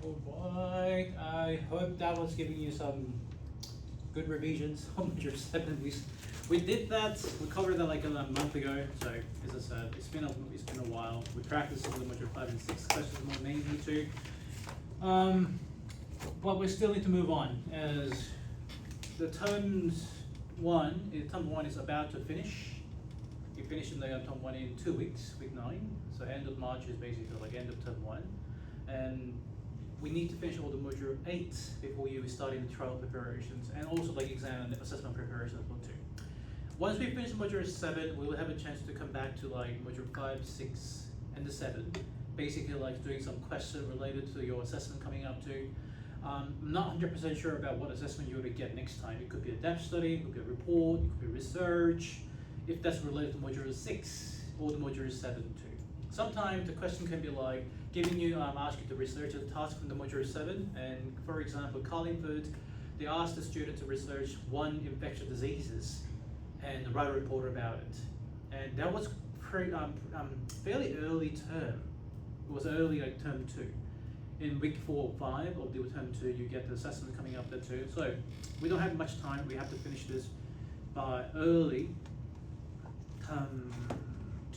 Alright, I hope that was giving you some good revisions on your 7 weeks. We did that, we covered that like a month ago, so as I said, it's been a while. We practiced some of the module 5 and 6 questions more mainly too. But we still need to move on as the term 1 is about to finish. We finish in the term 1 in 2 weeks, week 9. So end of March is basically like end of term 1. And we need to finish all the module 8 before you start in the trial preparations and also like exam and assessment preparation as well too. Once we finish module 7, we will have a chance to come back to like module 5, 6, and the 7. Basically like doing some questions related to your assessment coming up too. I'm not 100% sure about what assessment you would get next time. It could be a depth study, it could be a report, it could be research, if that's related to module 6 or the module 7 too. Sometimes the question can be like giving you, ask you to research a task from the module 7, and for example, Colin Food, they asked the student to research 1 infectious diseases and write a report about it. And that was fairly early term. It was early like term 2. In week 4 or 5 of the term 2, you get the assessment coming up there too. So we don't have much time. We have to finish this by early term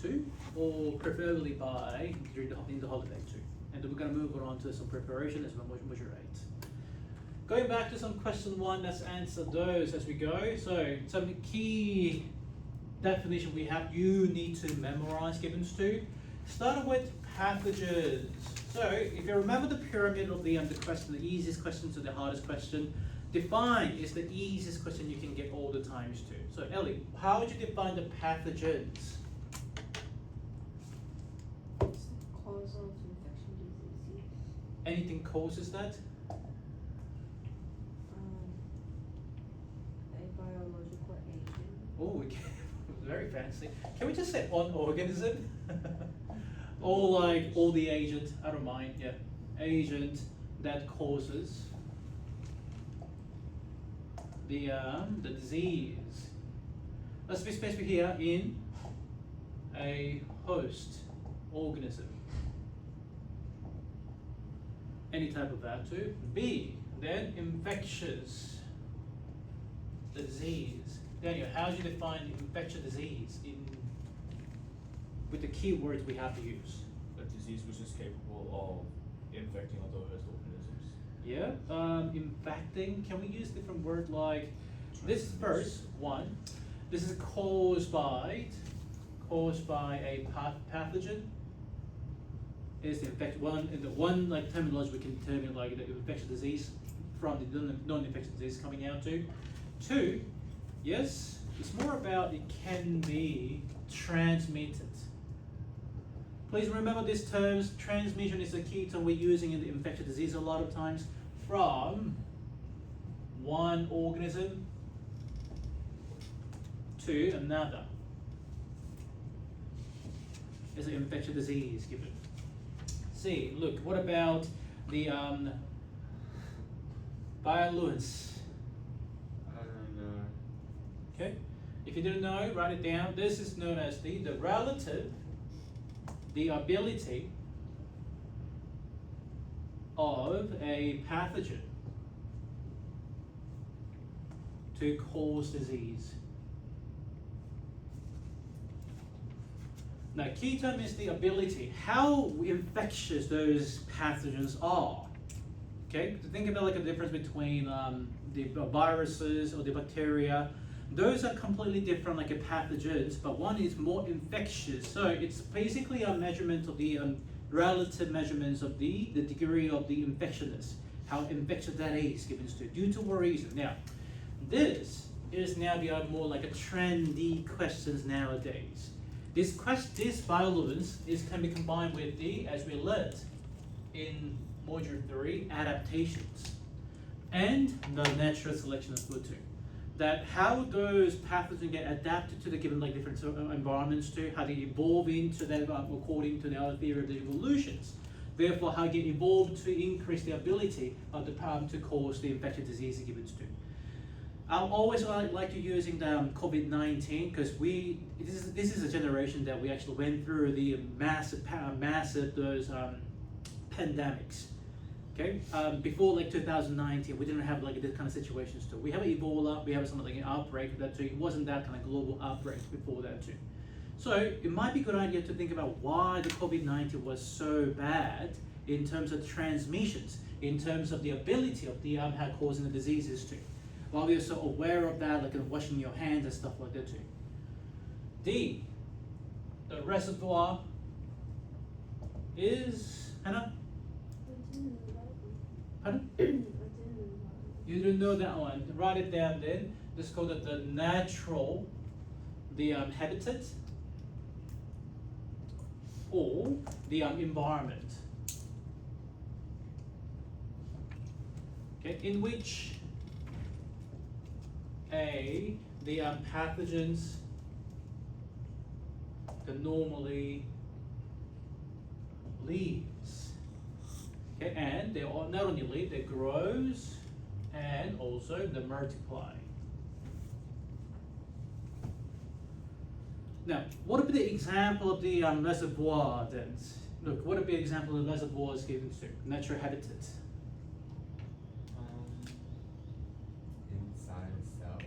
2, or preferably by in the holiday too. And then we're going to move on to some preparation as well, module 8. Going back to some question 1, let's answer those as we go. So some key definition we have you need to memorize given to. Starting with pathogens. So if you remember the pyramid of the question, the easiest question to the hardest question, define is the easiest question you can get all the times too. So Ellie, how would you define the pathogens? Cause of infection disease. Anything causes that? A biological agent. Oh, we can, very fancy. Can we just say on organism? Or like all the agent, I don't mind, yeah. Agent that causes the disease. Let's be specific here, in a host organism. Any type of that too. B, then infectious disease. Daniel, how do you define infectious disease with the key words we have to use? A disease which is capable of infecting other host organisms. Yeah, infecting, can we use different words like, this first one, this is caused by a pathogen. Is the infected one, in the one like terminology we can determine like the infectious disease from the non-infectious disease coming out to. 2, yes, it's more about it can be transmitted. Please remember these terms. Transmission is a key term we're using in the infectious disease a lot of times, from one organism to another. Is an infectious disease given. See, look, what about the virulence? I don't know. Okay, if you didn't know, write it down. This is known as the ability of a pathogen to cause disease. Now, key term is the ability, how infectious those pathogens are. Okay, so think about like a difference between the viruses or the bacteria. Those are completely different like a pathogens, but one is more infectious. So it's basically a measurement of the relative measurements of the degree of the infectiousness, how infectious that is given to due to what reason. Now, this is now become more like a trendy questions nowadays. This violence can be combined with the, as we learned in module 3, adaptations, and the natural selection of food too. That how those pathogens get adapted to the given like different environments too, how they evolve into that according to our theory of the evolutions. Therefore, how they evolve to increase the ability of the to cause the infectious disease given to. I always like to using the COVID-19 because this is a generation that we actually went through the massive those pandemics. Okay, before like 2019, we didn't have like this kind of situations too. We have Ebola, we have something like an outbreak of that too. It wasn't that kind of global outbreak before that too. So it might be a good idea to think about why the COVID-19 was so bad in terms of transmissions, in terms of the ability of the causing the diseases too. While we're so aware of that, like washing your hands and stuff like that too. D, the reservoir is, Hannah? Pardon? You didn't know that one. Write it down then. Let's call it the natural, the habitat, or the environment. Okay, in which the pathogens that normally lives. Okay, and they all, not only live, they grows and also they multiply. Now, what would be the example of the reservoir then? Look, what would be an example of the reservoirs given to natural habitat? Inside a cell.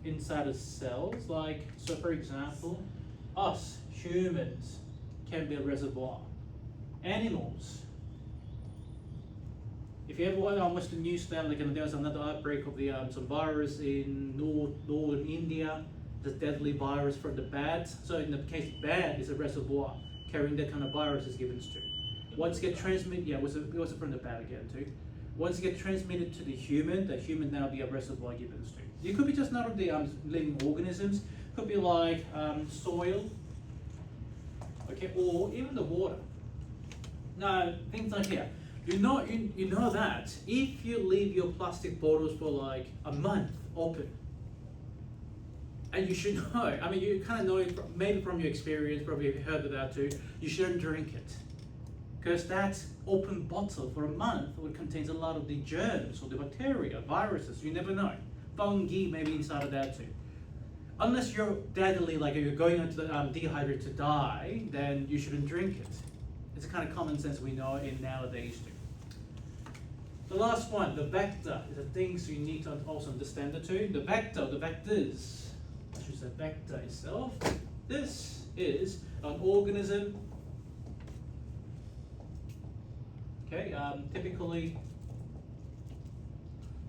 Inside of cells, like, so for example, us, humans, can be a reservoir. Animals. If you ever watched the news then, like there was another outbreak of the some virus in northern India, the deadly virus from the bats. So in the case of bat is a reservoir carrying that kind of virus is given to. Once it get transmitted, yeah, it was from the bat again too. Once it get transmitted to the human now be a reservoir given to. It could be just not of the living organisms, could be like soil, okay, or even the water. Now, things like here. You know that if you leave your plastic bottles for like a month open, and you should know, I mean, you kind of know it maybe from your experience, probably you've heard of that too, you shouldn't drink it. Because that open bottle for a month will contains a lot of the germs or the bacteria, viruses, you never know. Fungi maybe inside of that too. Unless you're deadly, like you're going into the dehydrated to die, then you shouldn't drink it. It's a kind of common sense we know in nowadays too. The last one, the vector, is the things you need to also understand the two. The vector, the vectors, which is the vector itself. This is an organism. Okay, typically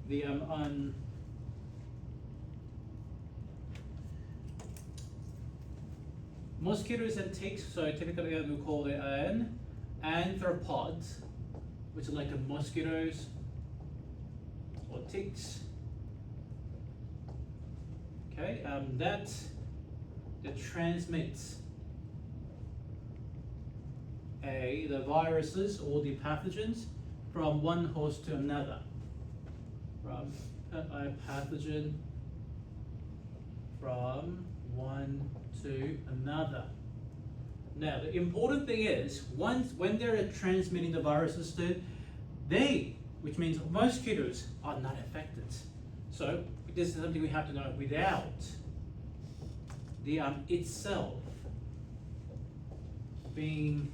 the mosquitoes and ticks, so typically we call it an arthropod, which is like the mosquitoes or ticks. Okay, that transmits the viruses or the pathogens from one host to another. From a pathogen from one to another. Now, the important thing is, when they're transmitting the viruses to, which means mosquitoes, are not affected. So this is something we have to know. Without the itself being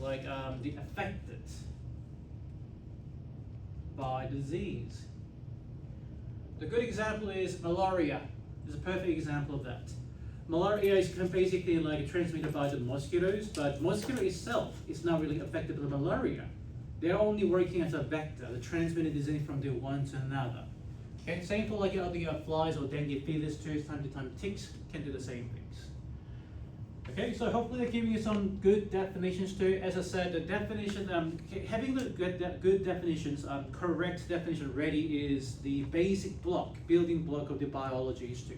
like the affected by disease. The good example is malaria. Is a perfect example of that. Malaria is basically like transmitted by the mosquitoes, but mosquito itself is not really affected by malaria. They're only working as a vector, the transmitted disease from the one to another. Okay, same for like the flies or dengue fevers too. Time to time ticks can do the same things. Okay, so hopefully they're giving you some good definitions too. As I said, the definition, having the good definitions, correct definition ready is the basic block, building block of the biology too.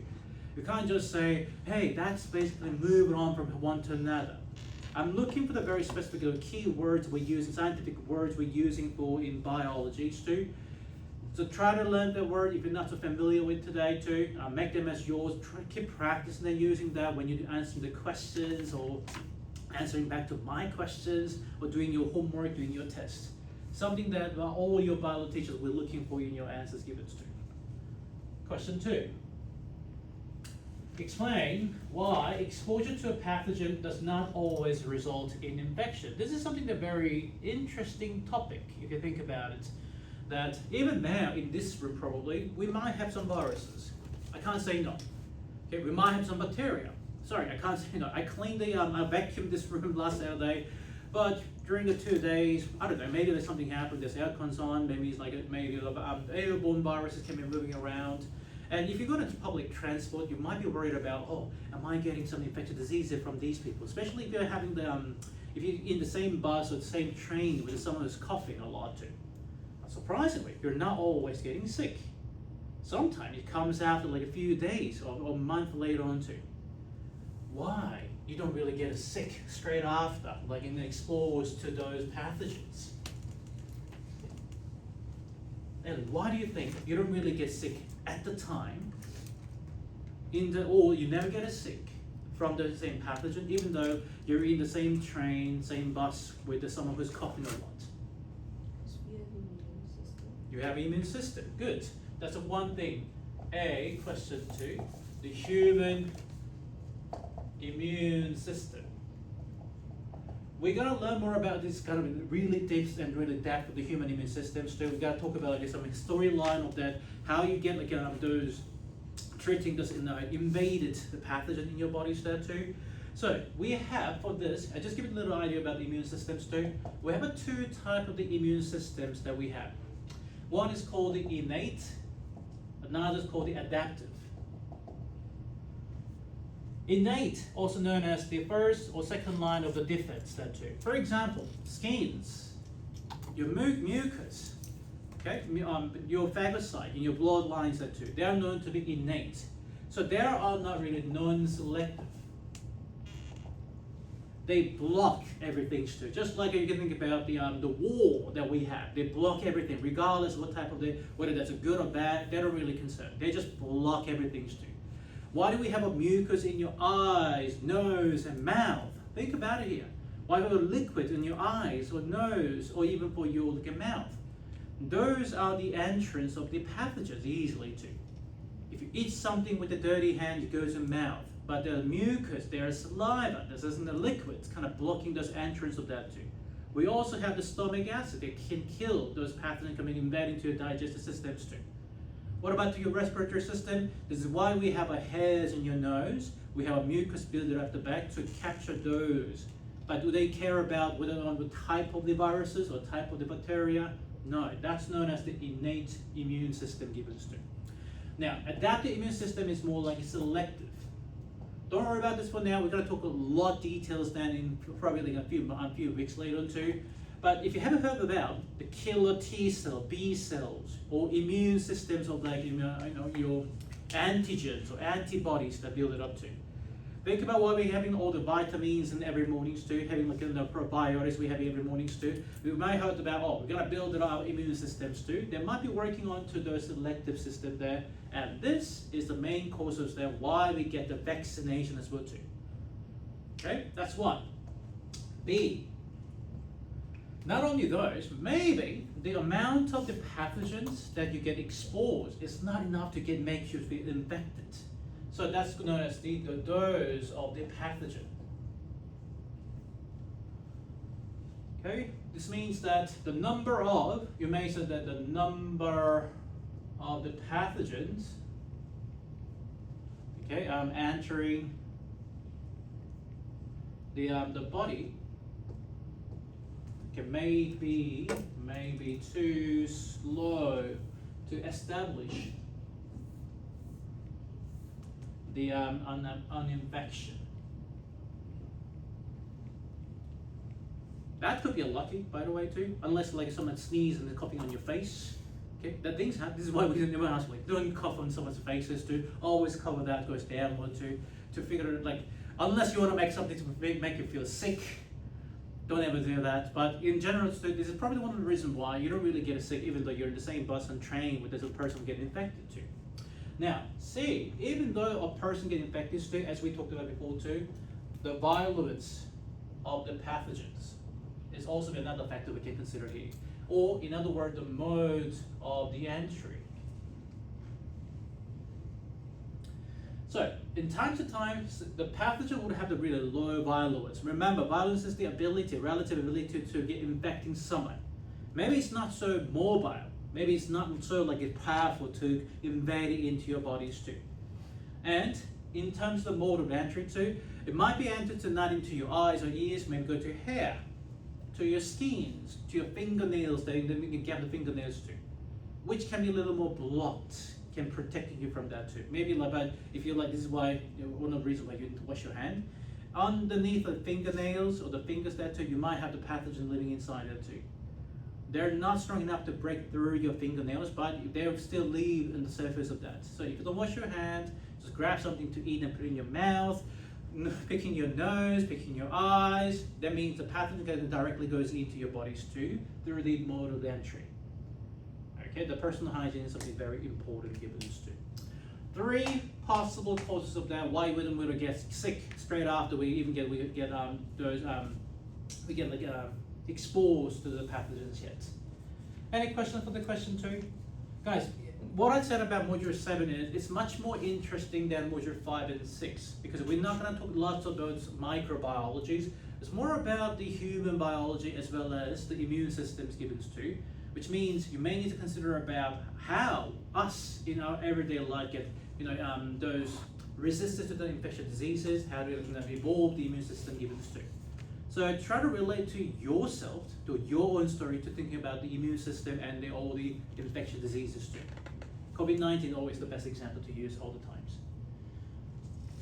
You can't just say, hey, that's basically moving on from one to another. I'm looking for the very specific key words we're using, scientific words we're using for in biology too. So try to learn the word if you're not so familiar with today too. Make them as yours. Keep practicing and using that when you're answering the questions or answering back to my questions or doing your homework, doing your test. Something that all your biology teachers will be looking for in your answers given to. Question 2. explain why exposure to a pathogen does not always result in infection. This is something that very interesting topic, if you think about it. That even now in this room probably, we might have some viruses. I can't say no. Okay, we might have some bacteria. Sorry, I can't say no. I cleaned I vacuumed this room last Saturday, but during the 2 days, I don't know, maybe there's something happened, there's aircons on, maybe it's like maybe airborne viruses can be moving around. And if you go into public transport, you might be worried about, oh, am I getting some infectious diseases from these people? Especially if you're having if you're in the same bus or the same train with someone who's coughing a lot too. Surprisingly, you're not always getting sick. Sometimes it comes after like a few days or a month later on too. Why you don't really get sick straight after, like in exposed to those pathogens? And why do you think you don't really get sick at the time, or you never get sick from the same pathogen, even though you're in the same train, same bus with someone who's coughing a lot? So we have immune system. You have immune system. Good. That's the one thing. A, question 2, the human immune system. We're gonna learn more about this kind of really deep and really depth of the human immune system. So we gotta talk about like some storyline of that, how you get like those treating this invaded the pathogen in your bodies there too. So we have for this, I just give you a little idea about the immune systems too. We have 2 types of the immune systems that we have. One is called the innate, another is called the adaptive. Innate, also known as the first or second line of the defense there too. For example, skins, your mucus, okay, your phagocyte in your blood lines there too. They are known to be innate. So they are not really non-selective. They block everything too. Just like you can think about the wall that we have. They block everything, regardless of what type of whether that's a good or bad, they're not really concerned. They just block everything too. Why do we have a mucus in your eyes, nose, and mouth? Think about it here. Why do we have a liquid in your eyes or nose or even for your mouth? Those are the entrance of the pathogens easily too. If you eat something with a dirty hand, it goes in the mouth. But the mucus, there's saliva, this isn't the liquids, kind of blocking those entrance of that too. We also have the stomach acid that can kill those pathogens coming invade into your digestive systems too. What about your respiratory system? This is why we have hairs in your nose. We have a mucus builder at the back to capture those. But do they care about whether on the type of the viruses or type of the bacteria? No, that's known as the innate immune system given to. Now, adaptive immune system is more like selective. Don't worry about this for now. We're going to talk a lot details then in probably like a few weeks later on too. But if you haven't heard about the killer T cell, B cells, or immune systems of like your antigens or antibodies that build it up to. Think about why we're having all the vitamins in every mornings too, having like the probiotics we have every mornings too. We might heard about, oh, we're gonna build our immune systems too. They might be working on to those selective system there. And this is the main causes there why we get the vaccination as well too. Okay, that's one. B. Not only those, maybe the amount of the pathogens that you get exposed is not enough to make you feel infected. So that's known as the dose of the pathogen. Okay, this means that the number of, you may say that the number of the pathogens, okay, entering the body, okay, may be too slow to establish the infection. That could be unlucky, by the way, too. Unless like someone sneezes and they're coughing on your face. Okay, that things happen. This is why we never ask like don't cough on someone's faces too. Always cover that goes downward to figure it like unless you want to make something to make you feel sick. Don't ever do that. But in general, this is probably one of the reasons why you don't really get sick, even though you're in the same bus and train with this person getting infected too. Now, C, even though a person gets infected too, as we talked about before too, the virulence of the pathogens is also another factor we can consider here. Or, in other words, the mode of the entry. So, in time to time, the pathogen would have the really low virulence. Remember, virulence is the ability, relative ability to get infecting someone. Maybe it's not so mobile. Maybe it's not so like it's powerful to invade it into your bodies too. And in terms of the mode of entry too, it might be entered to not into your eyes or ears, maybe go to your hair, to your skins, to your fingernails, then you can get the fingernails too, which can be a little more blocked, can protect you from that too. Maybe like, but if you're like, this is why, one of the reasons why you need to wash your hand. Underneath the fingernails or the fingers there too, you might have the pathogen living inside there too. They're not strong enough to break through your fingernails, but they'll still leave on the surface of that. So if you don't wash your hand, just grab something to eat and put it in your mouth, picking your nose, picking your eyes, that means the pathogen directly goes into your bodies too, through the mode of entry. Okay, the personal hygiene is something very important given this too. 3 possible causes of that why we don't get sick straight after we get exposed to the pathogens yet. Any questions for the question 2? Guys, what I said about module 7 is it's much more interesting than module 5 and 6 because we're not going to talk lots of those microbiologies. It's more about the human biology as well as the immune systems given too, which means you may need to consider about how us in our everyday life get those resistant to the infectious diseases, how to evolve the immune system given too. So try to relate to yourself, to your own story, to thinking about the immune system and all the infectious diseases too. COVID-19 always the best example to use all the times.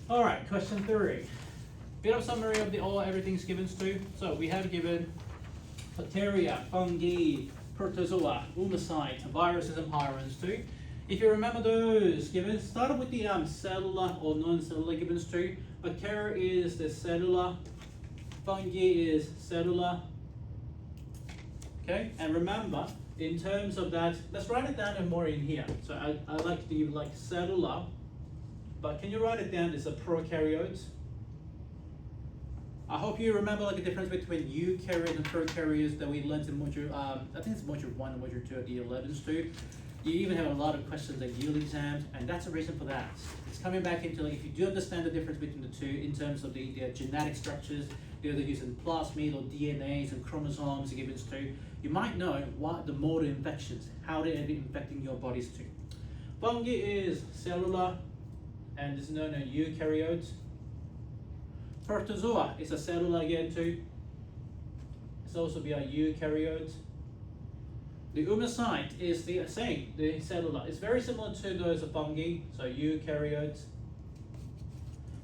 All right, question 3. Bit of summary of everything's given to. So we have given bacteria, fungi, protozoa, oomocyte, viruses and pyrons too. If you remember those given, started with the cellular or non-cellular givens too. Bacteria is the cellular, fungi is cellular. Okay, and remember, in terms of that, let's write it down and more in here. So I like to like cellular, but can you write it down as a prokaryote? I hope you remember like the difference between eukaryote and prokaryotes that we learned in module, I think it's module 1 and module 2 of the 11s too. You even have a lot of questions at yearly exams, and that's the reason for that. It's coming back into like, if you do understand the difference between the two in terms of the genetic structures, they're using plasmid or DNAs and chromosomes given to, you might know what the mode of infections, how they end up infecting your bodies too. Fungi is cellular and is known as eukaryotes. Protozoa is a cellular again too. It's also be a eukaryote. The oomocyte is the same, the cellular. It's very similar to those of fungi, so eukaryotes.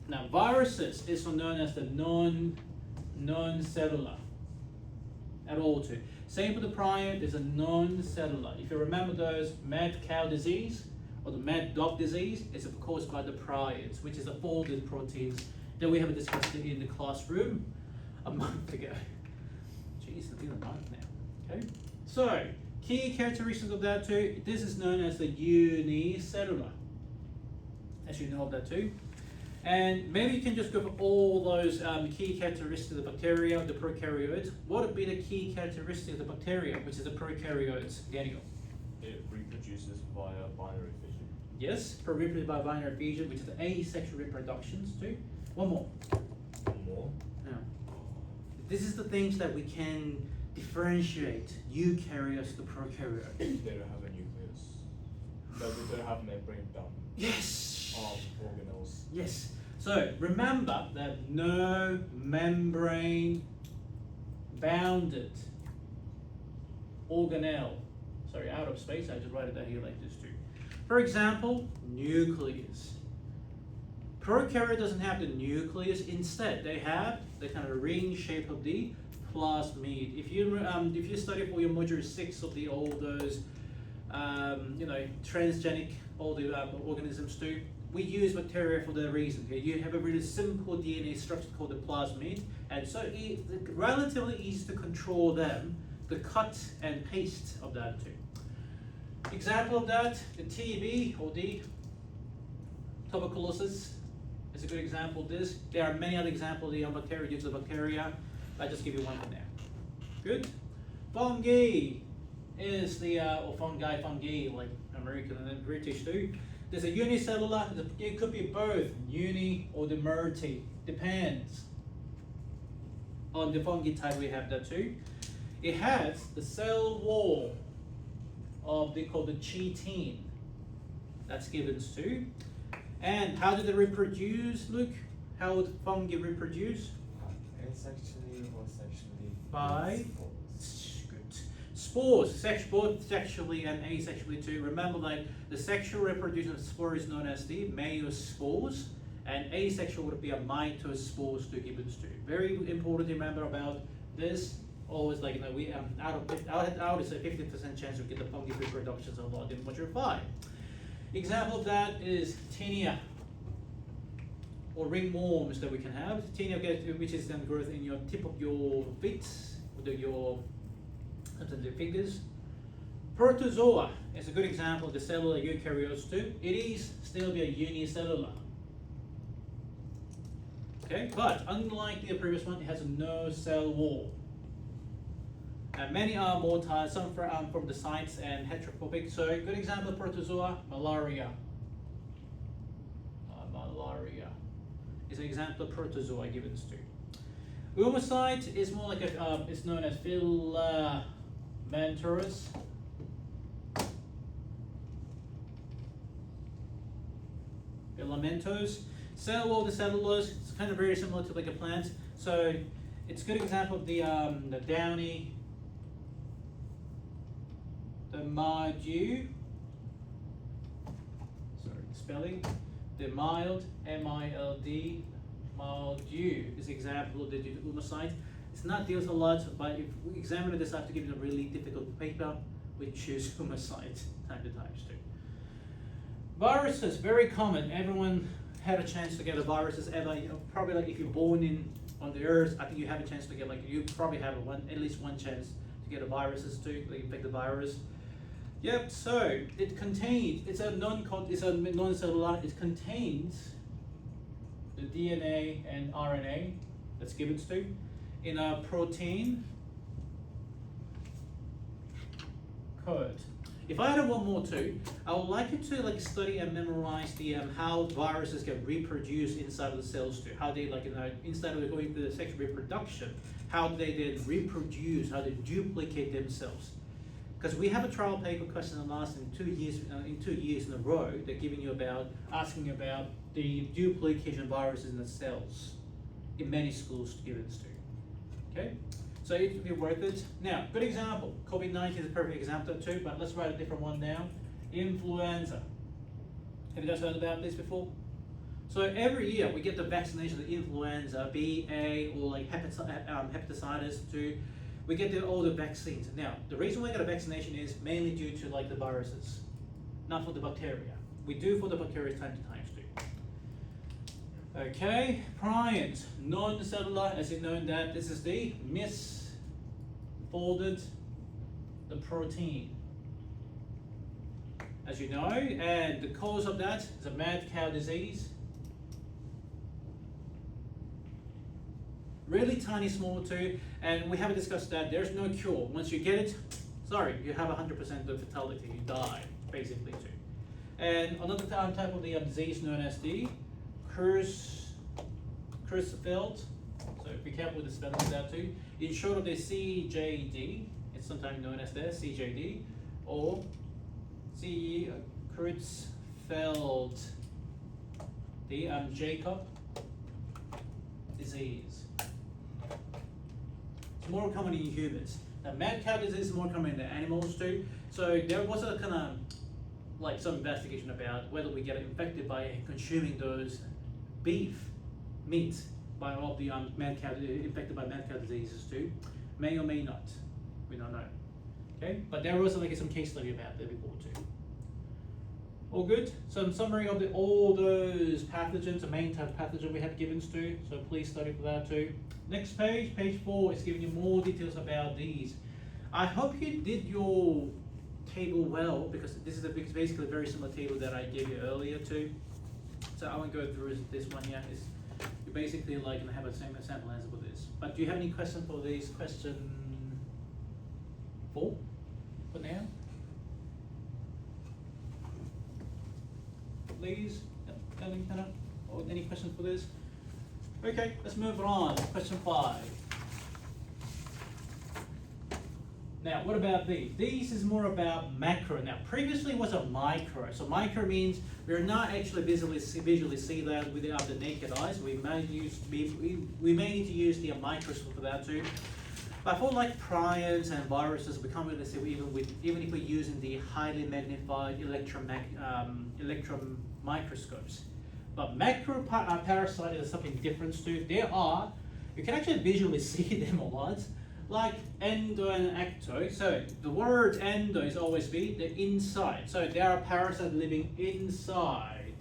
Now viruses is known as the non-cellular at all too. Same for the prion is a non-cellular. If you remember those mad cow disease or the mad dog disease, it's caused by the prions, which is the folded proteins that we have discussed in the classroom a month ago. Jeez, it's been a month now. Okay, so key characteristics of that too. This is known as the unicellular, as you know of that too. And maybe you can just go for all those key characteristics of the bacteria, the prokaryotes. What would be the key characteristics of the bacteria, which is the prokaryotes, Daniel? It reproduces via binary fission. Yes, reproduces by binary fission, which is the asexual reproductions too. One more. One more? Now, this is the things that we can differentiate eukaryotes to prokaryotes. They don't have a nucleus. No, they don't have membrane bound Yes. organelles. Yes. So remember that no membrane bounded organelle. Sorry, out of space. I just write it down here like this too. For example, nucleus. Prokaryote doesn't have the nucleus. Instead, they have the kind of ring shape of the plasmid. If you study for your module 6 of all those transgenic all the organisms too, we use bacteria for the reason. Okay? You have a really simple DNA structure called the plasmid, and so it's relatively easy to control them, the cut and paste of that too. Example of that, the TB or the tuberculosis is a good example of this. There are many other examples of bacteria due to the bacteria. I just give you one for now. Good. Fungi is the or fungi, like American and British too. There's a unicellular, it could be both uni or the multi, depends on the fungi type. We have that too. It has the cell wall of they call the chitin. That's given too. And how do they reproduce, Luke? How would fungi reproduce? Asexually or sexually? By spores, both sexually and asexually too. Remember, like the sexual reproduction of spore is known as the meiospores, and asexual would be a mitospores to gibbons too. Very important to remember about this. Always like we out is a 50% chance to get the fungi reproductions a lot in mature 5. Example of that is tinea or ringworms that we can have. Tinea, which is then growth in your tip of your feet, or your fingers. Protozoa is a good example of the cellular eukaryotes too. It is still be a unicellular. Okay, but unlike the previous one, it has no cell wall. And many are motile, some from the sites and heterophobic. So a good example of protozoa, malaria. Malaria is an example of protozoa given to. Oomocyte is more like a, it's known as filamentous. Filamentos. Cell wall, the cellulose, it's kind of very similar to like a plant. So it's a good example of the downy, the mildew, sorry, spelling, the mild, M-I-L-D, mildew is an example of the oomocyte. It's not deals a lot, but if we examine this, I have to give you a really difficult paper. We choose oomocyte time to time too. Viruses, very common. Everyone had a chance to get a viruses ever. You know, probably like if you're born on the earth, I think you have a chance to get you probably have at least one chance to get a viruses too, like infect the virus. Yep. So it contains. It's a non-cellular. It contains the DNA and RNA that's given to in a protein code. If I had one more too, I would like you to study and memorize the how viruses can reproduce inside of the cells too. How they instead of going through the sexual reproduction, how they then reproduce, how they duplicate themselves. Because we have a trial paper question in the last in 2 years in a row. They're asking about the duplication of viruses in the cells in many schools given to. Okay. So it would be worth it. Now, good example. COVID-19 is a perfect example too, but let's write a different one now. Influenza. Have you guys heard about this before? So every year we get the vaccination of influenza, B, A, or hepatitis too. We get all the vaccines. Now, the reason we get a vaccination is mainly due to the viruses, not for the bacteria. We do for the bacteria time to time too. Okay, prions, non-cellular, as you know that this is the misfolded the protein, as you know, and the cause of that is a mad cow disease. Really tiny, small too, and we haven't discussed that. There's no cure. Once you get it, sorry, you have 100% of fatality. You die, basically too. And another type of the disease known as the Creutzfeldt. So be careful with the spelling of that too. In short of the CJD, it's sometimes known as the CJD or Creutzfeldt, the Jacob disease. It's more common in humans. The mad cow disease is more common in the animals too. So there was a kind of some investigation about whether we get infected by consuming those beef meat by all the infected by mad cow diseases too. May or may not. We don't know. Okay, but there was some case study about that before too. All good. Some summary of all those pathogens, the main type of pathogen we have given to. So please study for that too. Next page, page 4, is giving you more details about these. I hope you did your table well, because this is basically a very similar table that I gave you earlier too. So I won't go through this one here. You're basically going to have a same sample answer for this. But do you have any questions for this question 4 for now? please? Or any questions for this? Okay, let's move on. Question 5. Now, what about these? These is more about macro. Now, previously was a micro. So micro means we're not actually visually see that with the naked eyes. We may need to use the microscope for that too. But for like prions and viruses, we can't really see even if we're using the highly magnified electron microscopes. But macro parasite is something different too. You can actually visually see them a lot. Like endo and ecto. So the word endo is always be the inside. So there are parasites living inside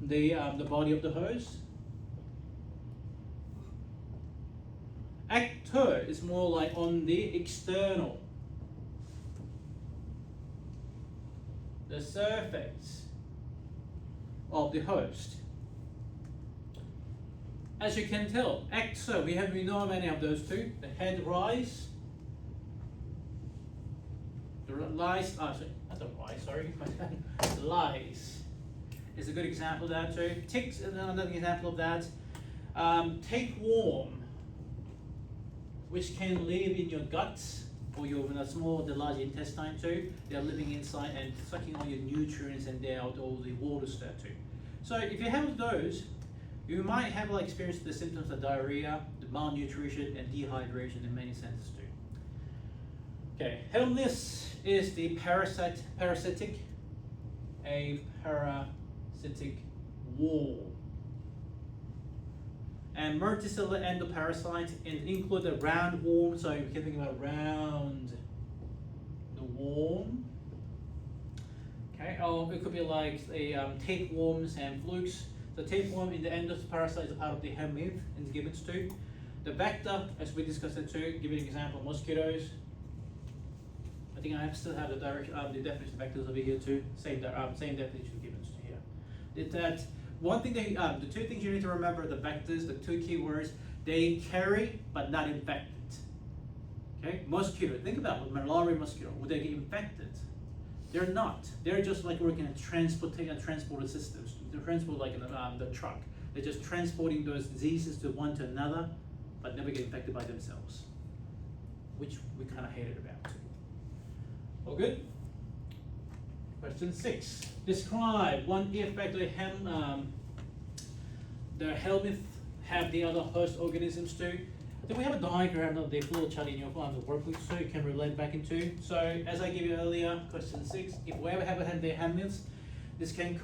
the body of the host. Ecto is more like on the external, the surface of the host. As you can tell, ecto, we know many of those two. The head lice, lice is a good example of that too. Ticks is another example of that. Tapeworm, which can live in your guts or the large intestine too. They're living inside and sucking all your nutrients and out all the water stuff too. So if you have those, you might have experienced the symptoms of diarrhea, the malnutrition, and dehydration in many senses too. Okay, Helminths is the parasitic wall. And multicellular endoparasite include the roundworm, so you can think about round the worm. Okay, or it could be like tapeworms and flukes. The tapeworm in the endoparasite is a part of the Helminth in gibbons too. The vector, as we discussed it too, give you an example of mosquitoes. I think I still have the definition of vectors over here too. Same definition of gibbons here. The two things you need to remember: the vectors, the two key words, they carry but not infected. Okay, mosquito. Think about malaria mosquito. Would they get infected? They're not. They're just like working at transporter systems. They transport like in the truck. They're just transporting those diseases to one to another, but never get infected by themselves, which we kind of hated about too. All good? Question 6. Describe one effect the Helminth have the other host organisms too. Then we have a diagram of the flow chart in your workbook so you can relate back into. So as I gave you earlier, question 6, if we ever have the Helminths, they can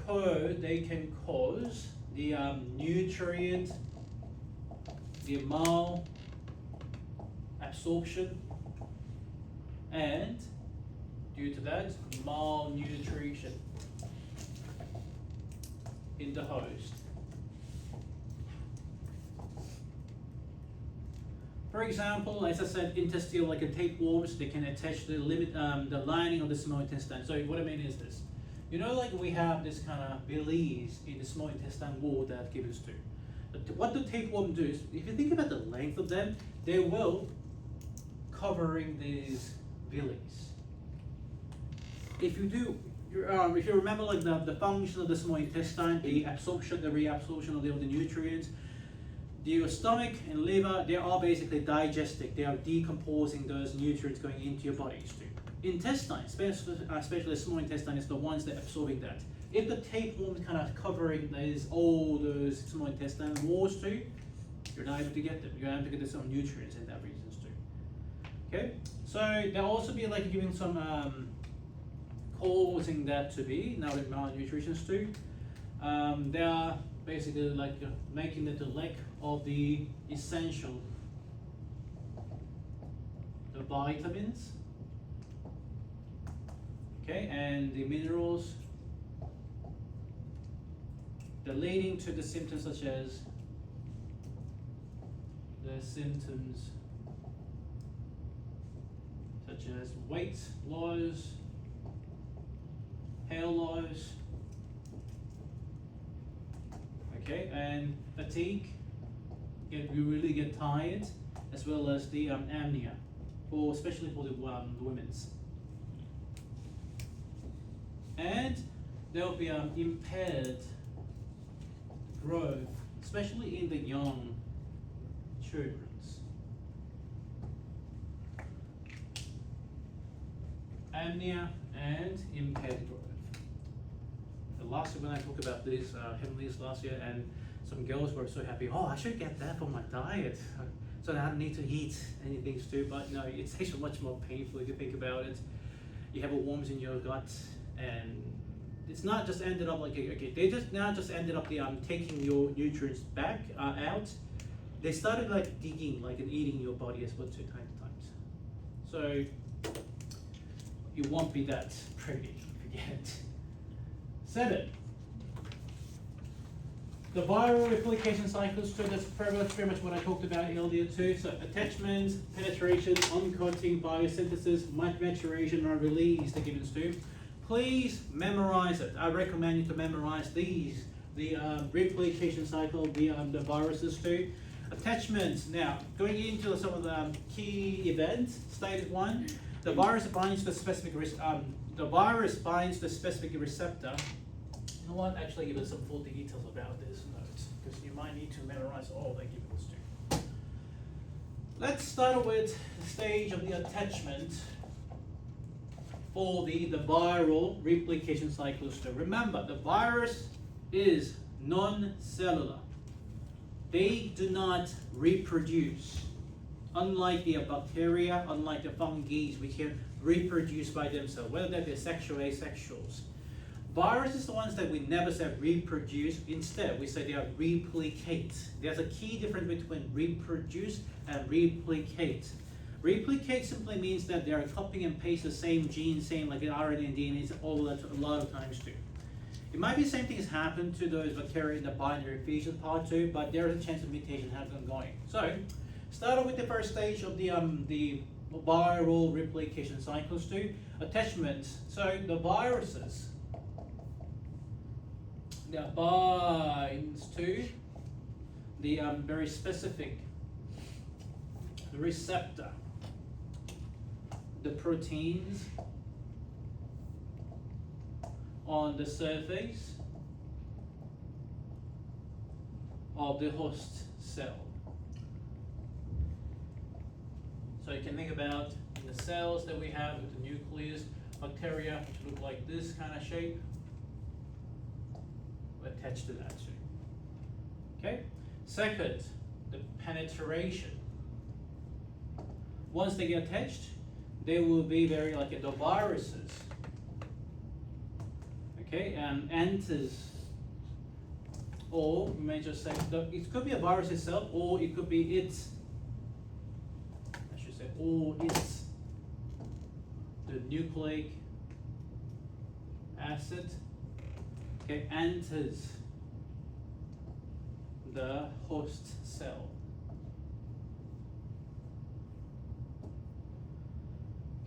cause the nutrient, the mal absorption, and due to that, malnutrition in the host. For example, as I said, intestinal like tapeworms, they can attach the lining of the small intestine. So what I mean is this. You know, like we have this kind of villi in the small intestine wall that gives to. But what the tapeworm do is, if you think about the length of them, they will covering these villi. If you remember like the function of the small intestine, the absorption, the reabsorption of the nutrients, your stomach and liver, they are basically digesting, they are decomposing those nutrients going into your bodies too. Intestine, especially small intestine, is the ones that are absorbing that. If the tapeworm is kind of covering all those small intestine walls too, you're not able to get them. You're not able to get some nutrients in that regions too. Okay, so they'll also be like giving some causing that to be now in malnutrition too. They are basically like making the lack of the essential, the vitamins, okay, and the minerals. They're leading to the symptoms such as weight loss, hair loss, okay, and fatigue. You really get tired, as well as the apnea, especially for the women's. And there will be impaired growth, especially in the young children. Amnia and impaired growth. The last year when I talked about this, Henley's last year, and some girls were so happy, oh, I should get that for my diet. So I don't need to eat anything too, but no, it's actually much more painful if you think about it. You have a worms in your gut, and it's not just ended up like, okay, they just now just ended up taking your nutrients back, out. They started like digging, like and eating your body as well 2 times. So, it won't be that pretty, forget it. 7. The viral replication cycles, so that's pretty much what I talked about earlier too. So attachment, penetration, uncoating, biosynthesis, maturation, or release, the given too. Please memorize it. I recommend you to memorize these, the replication cycle, the viruses too. Attachments, now going into some of the key events, stage 1, the virus binds the specific receptor. You know what? Actually, give us some full details about this notes because you might need to memorize all the givens too. Let's start with the stage of the attachment for the viral replication cycles. So remember, the virus is non-cellular. They do not reproduce. Unlike the bacteria, unlike the fungi, which can reproduce by themselves, whether that be sexual or asexuals. Viruses are the ones that we never say reproduce. Instead, we say they are replicate. There's a key difference between reproduce and replicate. Replicate simply means that they are copying and paste the same gene, same like RNA and DNA, all that a lot of times too. It might be the same thing has happened to those bacteria in the binary fusion part too, but there is a chance of mutation have them going. So, start off with the first stage of the viral replication cycles too. Attachment. So the viruses that binds to the very specific receptor, the proteins on the surface of the host cell. So you can think about in the cells that we have with the nucleus, bacteria which look like this kind of shape, attached to that shape. Okay? Second, the penetration. Once they get attached, they will be very like the viruses. Okay, and enters, or we may just say it could be a virus itself, or it could be its. I should say, or it's the nucleic acid. Okay, enters the host cell.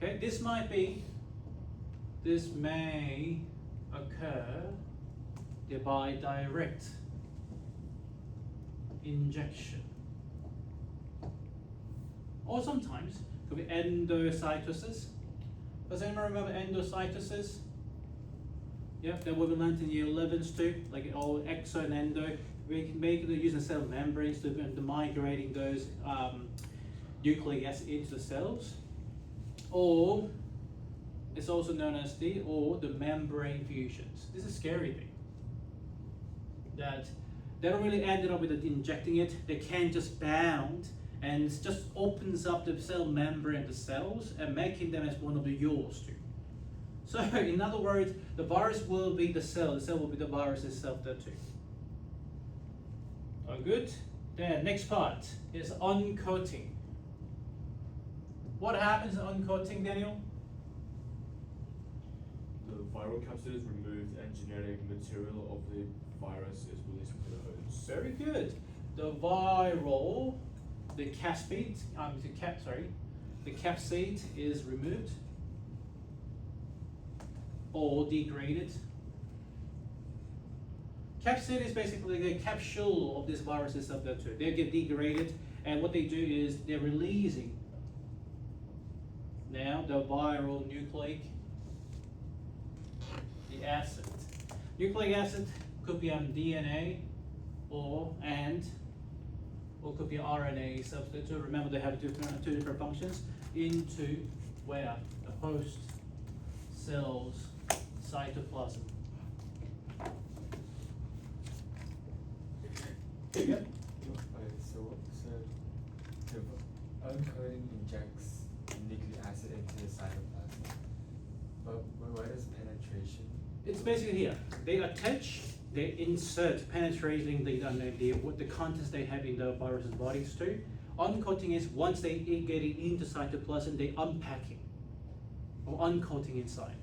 Okay, this may occur by direct injection. Or sometimes it could be endocytosis. Does anyone remember endocytosis? Yeah, that we learned in year 11s too, like all exo and endo. We can make it using cell membranes to migrating those nucleic acid into the cells. Or it's also known as the membrane fusions. This is a scary thing. That they don't really ended up with it injecting it. They can just bound and it just opens up the cell membrane of the cells and making them as one of yours too. So in other words, the virus will be the cell will be the virus itself there too. All good? Then next part is uncoating. What happens in uncoating, Daniel? The viral capsid is removed and genetic material of the virus is released from the host. Very good. The viral, the capsid, the capsid is removed or degraded. Capsid is basically the capsule of this virus itself there too. They get degraded, and what they do is they're releasing now the viral nucleic, the acid. Nucleic acid could be DNA or could be RNA substitute. Remember they have two different functions into where? The host cell's cytoplasm. Yep. Okay, so the uncoating injects nucleic acid into the cytoplasm. But where does penetration? It's basically here. They attach, they insert, penetrating the contents they have in the virus's bodies too. Uncoating is once they get it into cytoplasm, they unpacking or uncoating inside.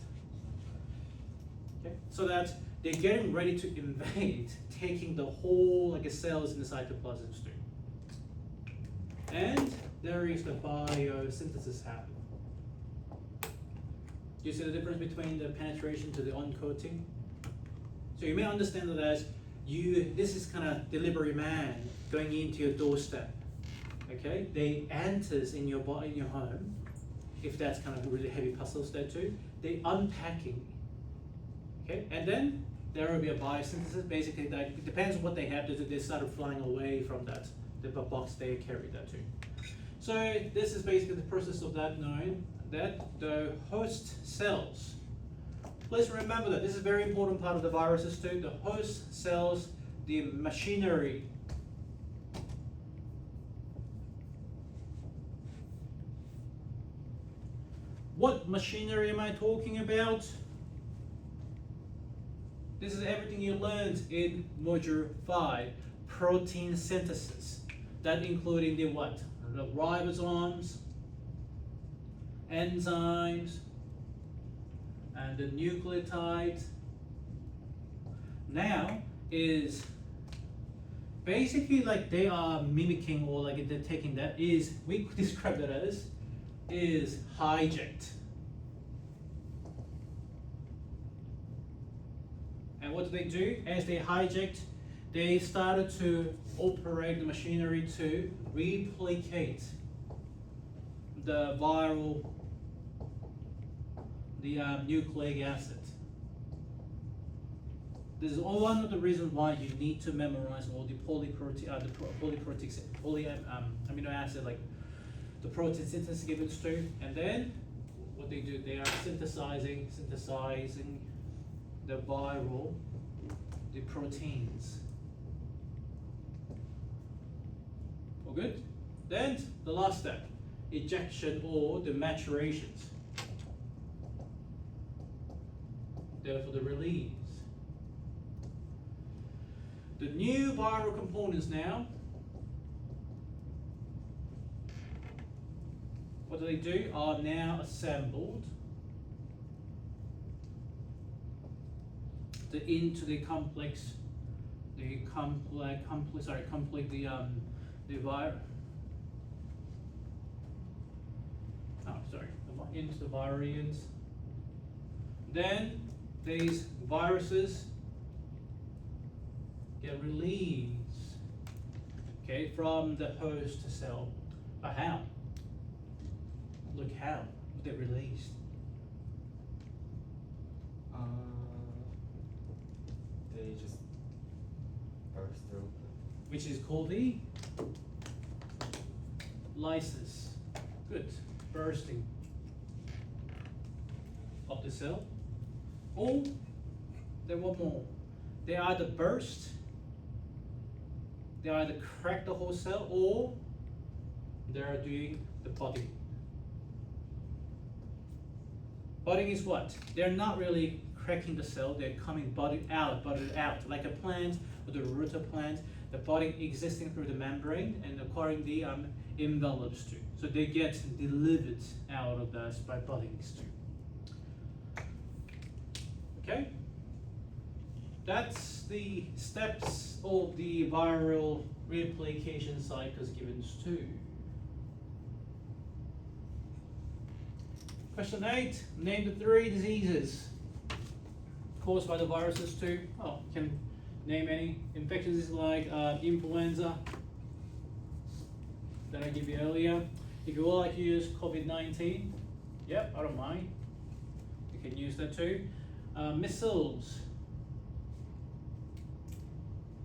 Okay, so that they're getting ready to invade, taking the whole cells in the cytoplasm too. And there is the biosynthesis happening. Do you see the difference between the penetration to the uncoating? So you may understand that as this is kind of delivery man going into your doorstep. Okay, they enters in your body, in your home. If that's kind of really heavy parcels there too, they unpacking. Okay, and then there will be a biosynthesis. Basically, that it depends on what they have. They start flying away from that the box they carry that too. So this is basically the process of that knowing that the host cells. Please remember that this is a very important part of the viruses too. The host cells, the machinery. What machinery am I talking about? This is everything you learned in Module 5, protein synthesis. That including the what? The ribosomes, enzymes, and the nucleotides. Now is basically they are mimicking or they're taking that is, we describe that as, is hijacked. And what do? As they hijacked, they started to operate the machinery to replicate the viral, the nucleic acid. This is one of the reasons why you need to memorize all the amino acid, like the protein synthesis given to, and then what they do, they are synthesizing the viral, the proteins. All good? Then the last step, ejection or the maturations. Therefore the release. The new viral components now, what do? Are now assembled into the complex, the virus. Into the virions. Then these viruses get released, okay, from the host cell. But how? Look how they're released. They just burst open. Which is called the lysis. Good. Bursting of the cell. Or then one more. They either burst, they either crack the whole cell, or they are doing the budding. Budding is what? They're not really cracking the cell, they're coming budded out, like a plant or the root of plant, the budding existing through the membrane and acquiring the envelopes too. So they get delivered out of this by buddings too. Okay? That's the steps of the viral replication cycles given too. Question 8, name the 3 diseases caused by the viruses too. Oh, can name any infectious diseases like influenza that I gave you earlier. If you would like to use COVID-19, yep, I don't mind. You can use that too. Measles,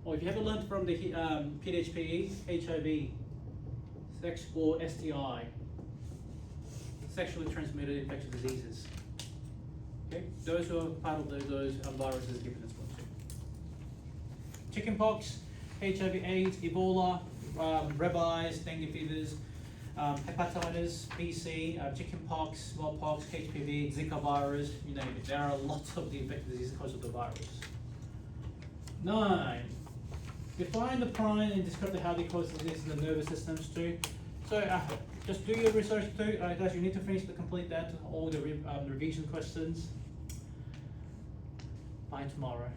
or if you haven't learned from the PHPE, HIV, sex or STI, sexually transmitted infectious diseases. Okay, those are part of those viruses given as well too. Chickenpox, HIV/AIDS, Ebola, rabies, dengue fevers, hepatitis, BC, chickenpox, smallpox, HPV, Zika virus, you name it. There are lots of the infectious diseases caused of the virus. 9. Define the prime and describe how they cause disease in the nervous systems too. So just do your research too, guys. You need to finish to complete that, all the revision questions by tomorrow.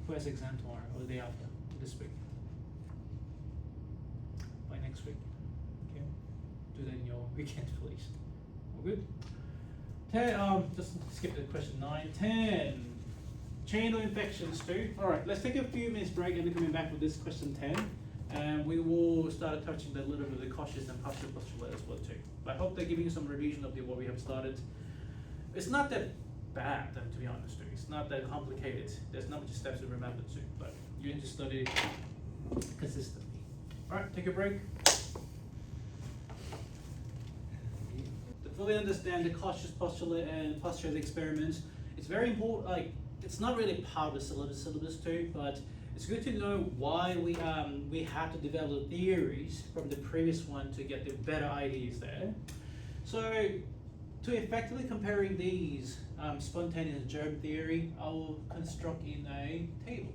Who has exam tomorrow or the day after? This week? By next week. Okay. Do that in your weekend, please. All good? 10. Just skip the question 9. 10. Chain of infections too. All right. Let's take a few minutes break and then coming back with this question 10. And we will start touching a little bit of the cautious and partial postulate as well too. But I hope they're giving you some revision of what we have started. It's not that bad, to be honest. It's not that complicated. There's not much steps to remember too, but you need to study consistently. All right, take a break. To fully understand the cautious postulate and postulate experiments, it's very important. Like, it's not really part of the syllabus too, but it's good to know why we had to develop theories from the previous one to get the better ideas there. So, to effectively comparing these spontaneous germ theory, I will construct in a table.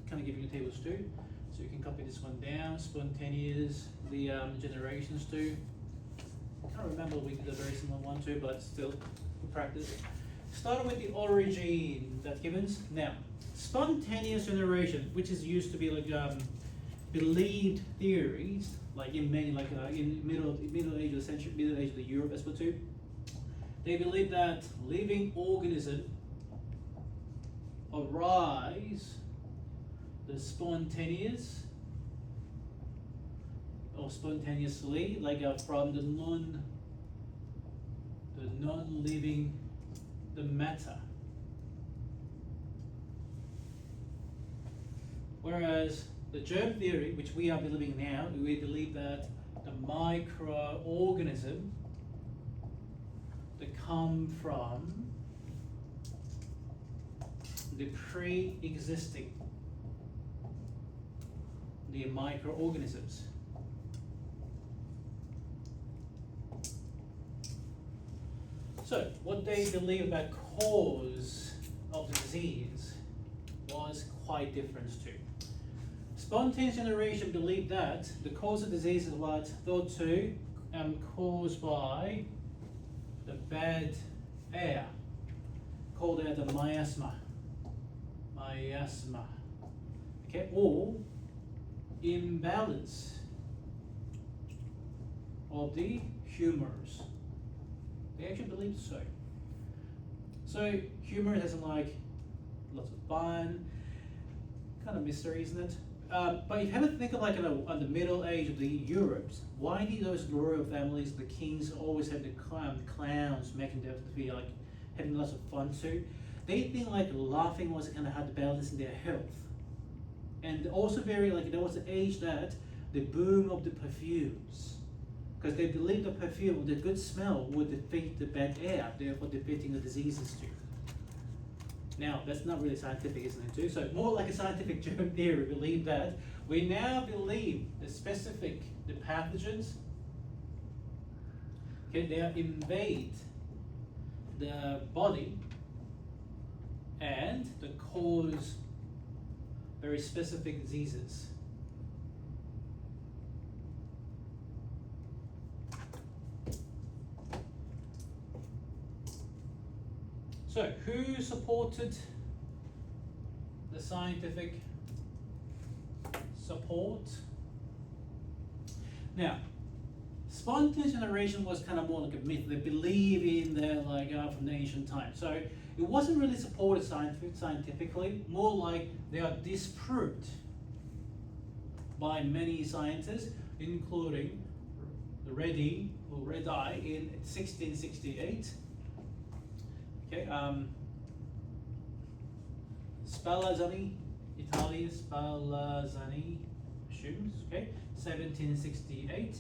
Kind of giving you tables too, so you can copy this one down. Spontaneous, the generations too. I can't remember we did a very similar one too, but still, practice. Starting with the origin that's given. Now, spontaneous generation, which is used to be like believed theories, like in many, like in middle age of the century, middle age of the Europe as well too. They believe that living organism arise the spontaneous or spontaneously, like from the non-living, the matter. Whereas the germ theory, which we are believing now, we believe that the microorganism that come from the pre-existing, the microorganisms. So, what they believe about cause of the disease was quite different too. Spontaneous generation believed that the cause of disease is what thought to caused by the bad air, called the miasma. Okay, or imbalance of the humors. They actually believed so. So humor isn't like lots of fun, kind of mystery, isn't it? But if you have to think of like on the middle age of the Europes, why did those royal families, the kings, always have the clowns making them feel like having lots of fun too? They think like laughing was kind of how to balance their health. And also very like there was an age that the boom of the perfumes, because they believed the perfume, the good smell would defeat the bad air, therefore defeating the diseases too. Now, that's not really scientific, isn't it too? So more like a scientific germ theory, believe that. We now believe the specific, the pathogens, okay, they invade the body and they cause very specific diseases. So, who supported the scientific support? Now, spontaneous generation was kind of more like a myth. They believe in that from the ancient times. So, it wasn't really supported scientifically, more like they are disproved by many scientists, including Reddy in 1668. Okay, Spallanzani, Italian Spallanzani, assumes, okay, 1768.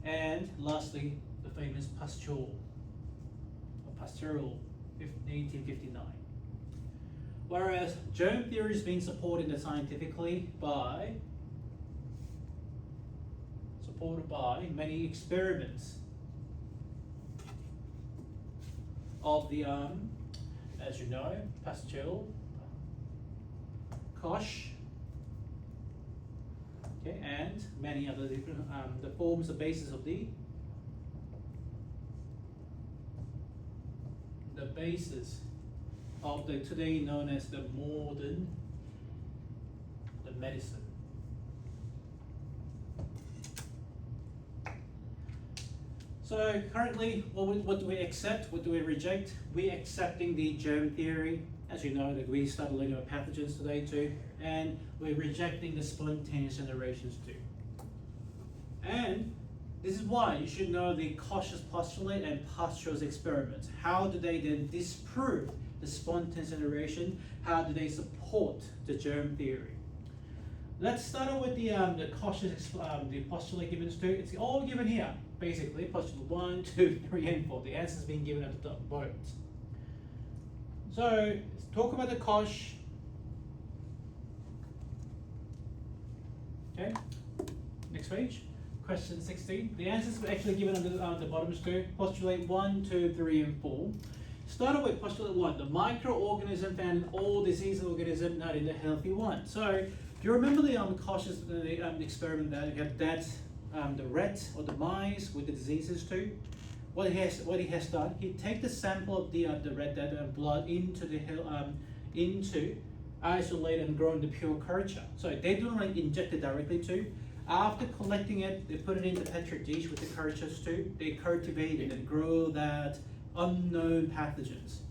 And lastly, the famous Pasteur, 1859. Whereas germ theory is being supported scientifically supported by many experiments of the as you know, Pasteur, Koch, okay, and many other different the forms the basis of the basis of the today known as the modern medicine. So currently, what do we accept? What do we reject? We're accepting the germ theory. As you know, that we started learning about pathogens today too, and we're rejecting the spontaneous generations too. And this is why you should know the Koch's postulate and Pasteur's experiments. How do they then disprove the spontaneous generation? How do they support the germ theory? Let's start out with the Koch's the postulate given to. It's all given here, basically. Postulate 1, 2, 3, and 4. The answer's being given at the top both. So let's talk about the Koch. Okay, next page. Question 16. The answers were actually given on the bottom two. Postulate 1, 2, 3, and 4. Started with postulate 1. The microorganism found in all diseased organisms, not in the healthy one. So, do you remember the Koch's experiment that you have that the rat or the mice with the diseases too? What he has done, he take the sample of the rat blood into isolate and grow in the pure culture. So they don't like inject it directly too. After collecting it, they put it in the petri dish with the cultures too. They cultivate it and grow that unknown pathogens.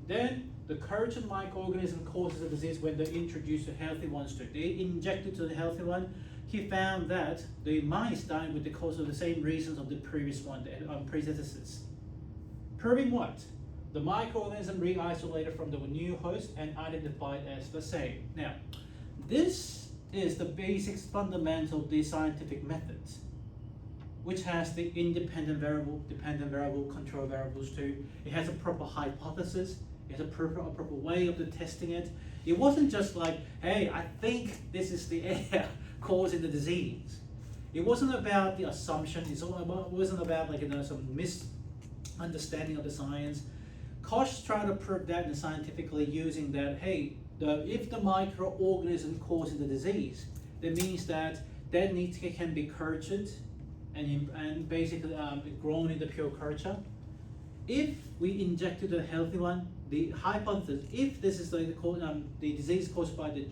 Then the culture microorganism causes a disease when they introduce the healthy ones too. They inject it to the healthy one. He found that the mice died with the cause of the same reasons of the previous one, the predecessors. Proving what? The microorganism re-isolated from the new host and identified as the same. Now, this is the basic fundamental of the scientific methods, which has the independent variable, dependent variable, control variables too. It has a proper hypothesis. It has a proper way of the testing it. It wasn't just like, hey, I think this is the air causing the disease. It wasn't about the assumption. It wasn't about like some misunderstanding of the science. Koch tried to prove that scientifically using that, hey, if the microorganism causing the disease, that means that can be cultured and basically grown in the pure culture. If we injected a healthy one, the hypothesis, if this is the disease caused by the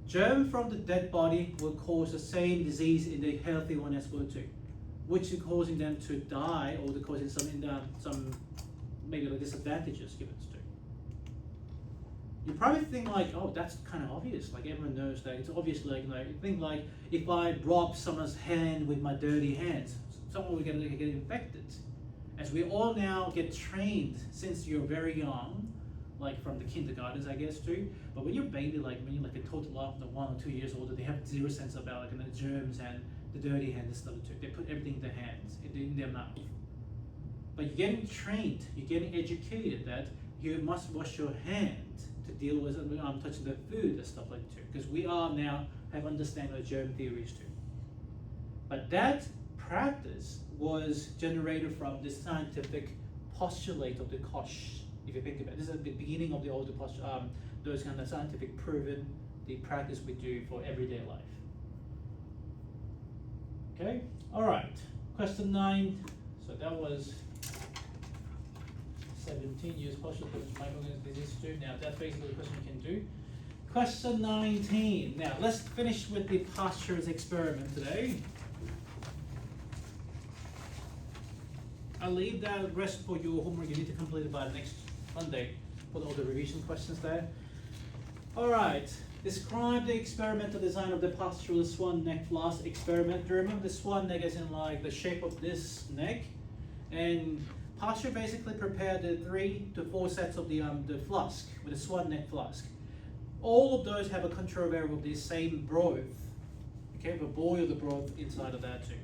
germ from the dead body will cause the same disease in the healthy one as well too, which is causing them to die or causing some maybe like disadvantages given to. You probably think like, oh, that's kind of obvious. Like everyone knows that it's obvious. Like think like if I rub someone's hand with my dirty hands, someone will get infected. As we all now get trained since you're very young, like from the kindergartens, I guess too. But when you're a baby, like when you're like a total of 1 or 2 years older, they have zero sense about like the germs and the dirty hands and stuff too. They put everything in their hands, in their mouth. But you're getting trained, you're getting educated that you must wash your hands to deal with touching the food and stuff like that too. Because we are now have understanding of germ theories too. But that practice was generated from the scientific postulate of the Koch. If you think about it, this is the beginning of the older those kind of scientific proven the practice we do for everyday life. Okay, all right. Question 9. So that was 17 years postulate of microorganism disease too. Now that's basically the question you can do. Question 19. Now let's finish with the Pasteur's experiment today. I'll leave that rest for your homework. You need to complete it by next Monday. Put all the revision questions there. All right. Describe the experimental design of the Pasteur's swan neck flask experiment. Do you remember the swan neck is in like the shape of this neck? And Pasteur basically prepared the 3 to 4 sets of the flask with a swan neck flask. All of those have a control variable of the same broth. Okay, but boil the broth inside of that too.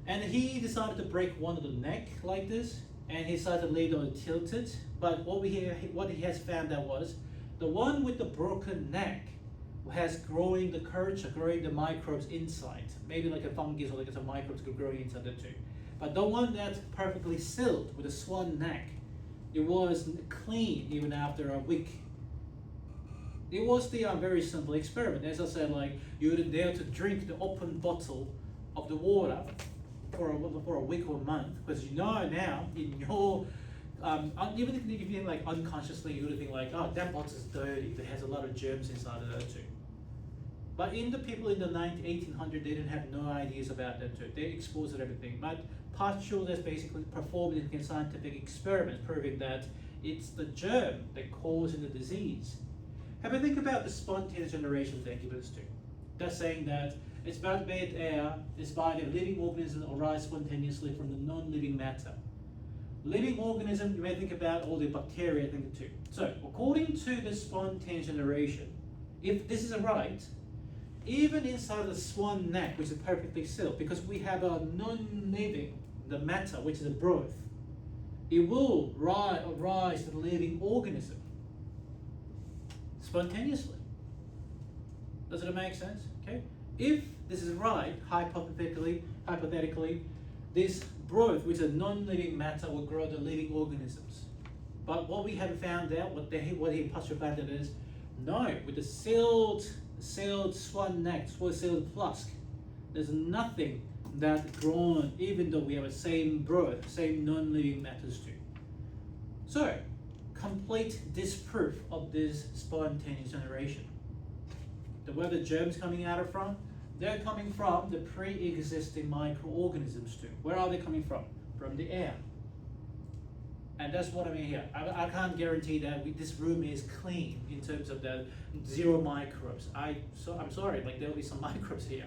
And he decided to break one of the neck like this, and he decided to leave it tilted. But what he has found out was the one with the broken neck has growing the culture, growing the microbes inside. Maybe like a fungus or like some microbes growing inside there too. But the one that's perfectly sealed with a swan neck, it was clean even after a week. It was the very simple experiment. As I said, like you wouldn't dare to drink the open bottle of the water for a week or a month, because you know now in your even if you think like unconsciously, you would think like, oh, that bottle is dirty. It has a lot of germs inside of that too. But in the people in the 1800s, they didn't have no ideas about that too. They exposed everything. But Pasteur has basically performed in scientific experiments proving that it's the germ that causes the disease. Have a think about the spontaneous generation that gives to. That's saying that it's about bad air, it's by the living organisms arise spontaneously from the non-living matter. Living organism, you may think about all the bacteria thing too. So according to the spontaneous generation, if this is right, even inside the swan neck, which is perfectly sealed, because we have a non-living, the matter, which is a broth, it will rise to the living organism spontaneously. Does it make sense? Okay. If this is right, hypothetically, this broth, which is a non-living matter, will grow the living organisms. But what we have found out, what Pasteur found out is, no, with the sealed swan neck, sealed flask, there's nothing that grown, even though we have the same broth, same non-living matters too. So, complete disproof of this spontaneous generation. Where the germs coming out of from? They're coming from the pre-existing microorganisms too. Where are they coming from? From the air. And that's what I mean here. I can't guarantee that this room is clean in terms of the 0 microbes. I'm sorry, like there will be some microbes here.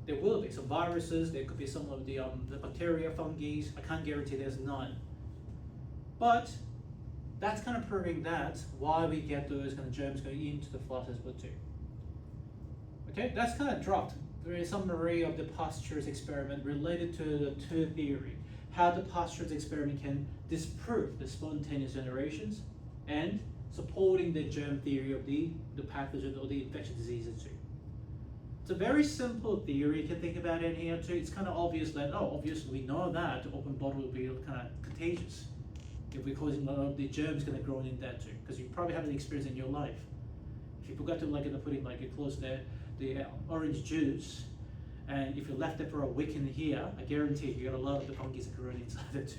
There will be some viruses. There could be some of the bacteria, fungi. I can't guarantee there's none. But that's kind of proving that why we get those kind of germs going into the flask as well too. Okay, that's kind of dropped. There is a summary of the Pasteur's experiment related to the 2 theory. How the Pasteur's experiment can disprove the spontaneous generations and supporting the germ theory of the pathogen or the infectious diseases too. It's a very simple theory you can think about in here too. It's kind of obvious that, obviously we know that the open bottle will be kind of contagious if we're causing a lot of the germs going to grow in that too, because you probably have an experience in your life. If you forgot to putting like you close the orange juice, and if you left it for a week in here, I guarantee you got a lot of the fungi that growing inside it too.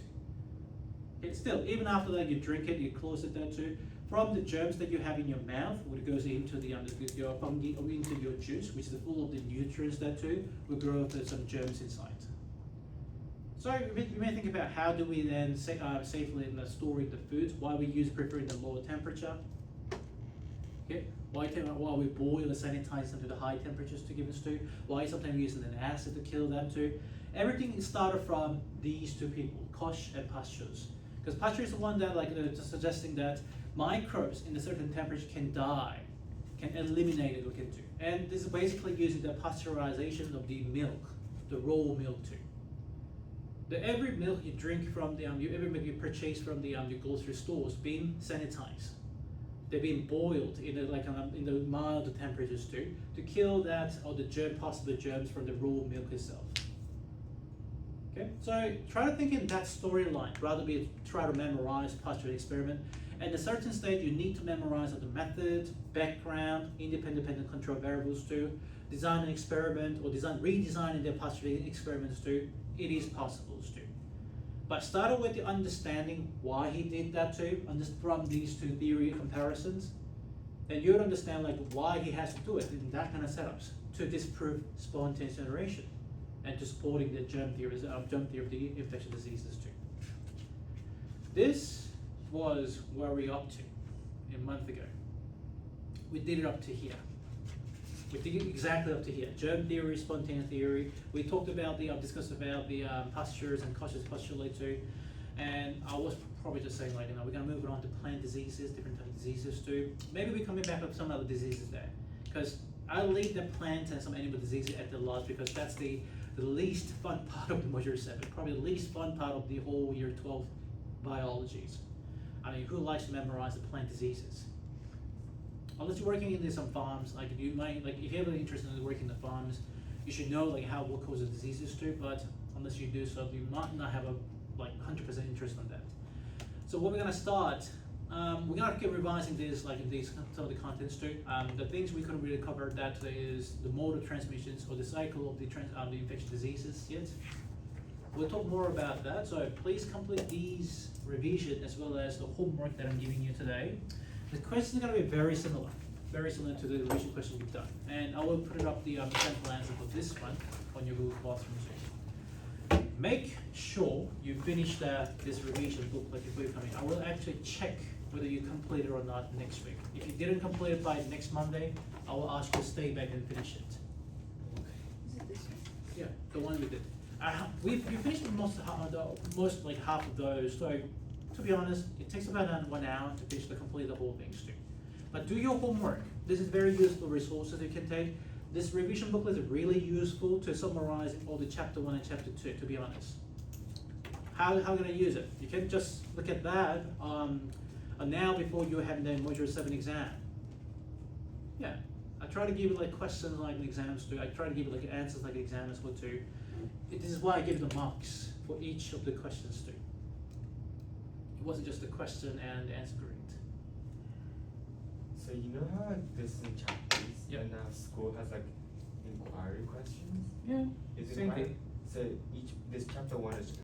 Okay, still, even after that you drink it, you close it there too. From the germs that you have in your mouth, when it goes into your fungi or into your juice, which is full of the nutrients there too, will grow some germs inside. So you may think about how do we then safely storing the foods, why we prefer the lower temperature. Okay. Why we boil and sanitize them to the high temperatures to give us to? Why sometimes using an acid to kill them too? Everything started from these 2 people, Koch and Pasteur. Because Pasteur is the one that suggesting that microbes in a certain temperature can die, can eliminate it. And this is basically using the pasteurization of the milk, the raw milk too. Every milk you drink from every milk you purchase from the your grocery stores being sanitized. They're being boiled in the mild temperatures too, to kill that or the possible germs from the raw milk itself. Okay, so try to think in that storyline rather than try to memorize Pasteur's experiment. At a certain stage, you need to memorize the method, background, independent control variables too, design an experiment or redesigning the Pasteur's experiments too. It is possible too. But started with the understanding why he did that too, from these 2 theory comparisons, then you would understand why he has to do it in that kind of setups to disprove spontaneous generation and to supporting the germ theory of the infectious diseases too. This was where we up to a month ago. We did it up to here. We did it exactly up to here. Germ theory, spontaneous theory. We talked about discussed about the Pasteur's and Koch's postulate too. And I was probably just saying like, we're gonna move it on to plant diseases, different types of diseases too. Maybe we're coming back with some other diseases there. Because I leave the plant and some animal diseases at the last because that's the least fun part of the module 7, probably the least fun part of the whole year 12 biologies. I mean, who likes to memorize the plant diseases? Unless you're working in some farms, like you might, like if you're really interested in working in the farms, you should know like what causes diseases too, but unless you do so, you might not have a like 100% interest in that. So what we're gonna start, we're gonna keep revising this, like in these some of the contents too. The things we couldn't really cover that today is the mode of transmissions or the cycle of the infectious diseases yet. We'll talk more about that, so please complete these revision as well as the homework that I'm giving you today. The questions are going to be very similar to the revision questions we've done. And I will put it up the sample answer for this one on your Google Classroom soon. Make sure you finish this revision booklet before you come in. I will actually check whether you complete it or not next week. If you didn't complete it by next Monday, I will ask you to stay back and finish it. Is it this one? Yeah, the one we did. We finished most like half of those. So to be honest, it takes about 1 hour to complete the whole thing too. But do your homework. This is very useful resources you can take. This revision booklet is really useful to summarize all the chapter 1 and chapter 2. To be honest, how can I use it? You can just look at that now before you have the module 7 exam. Yeah, I try to give you like questions like in exams too. I try to give you like answers like exams as well too. This is why I give the marks for each of the questions too. It wasn't just a question and the answer correct. So you know how like this is chapters Yep. and now school has like inquiry questions? Yeah, Is same inquiry- thing. So this chapter 1 is